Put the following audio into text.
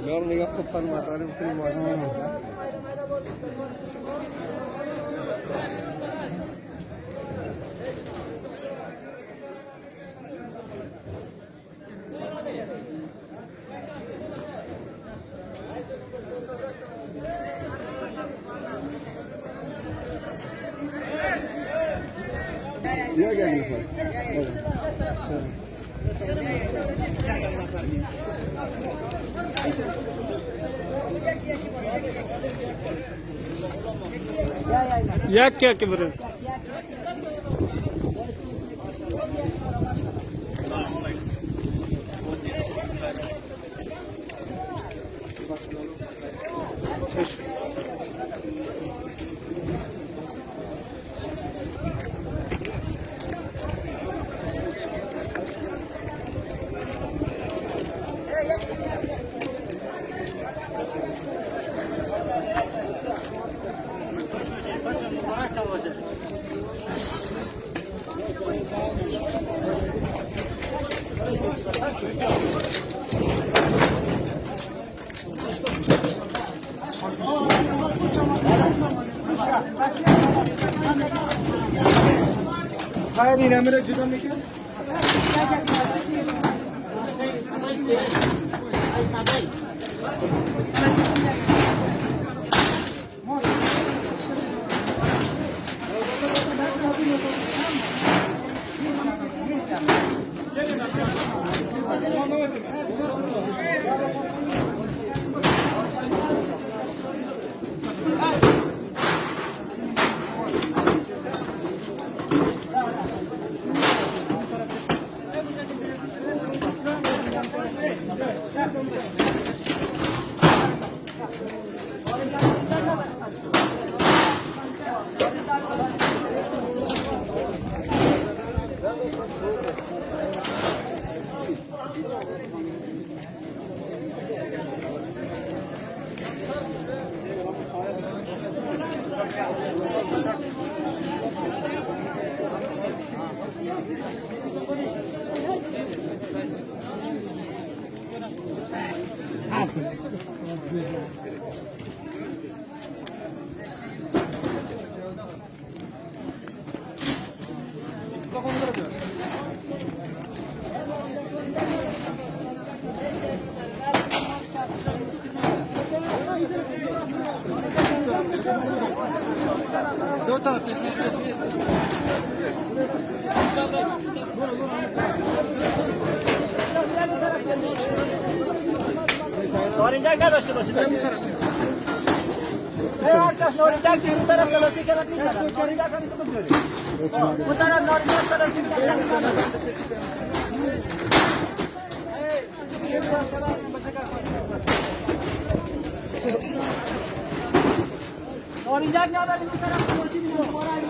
Yorumga ko'pdan matarım film var. Ya gel lütfen. Yak yak bırak. Hayır yine mi juda mı? Dört taraf kesmesi. Oriental का दोस्तों बस इधर है यार का ओरिएंटल की तरफ चलो सी तरफ नहीं चला ओरिएंटल का तो बोल वो तरफ नॉर्मल तरफ से ओरिएंटल क्या वाली तरफ मोची नहीं हो रहा है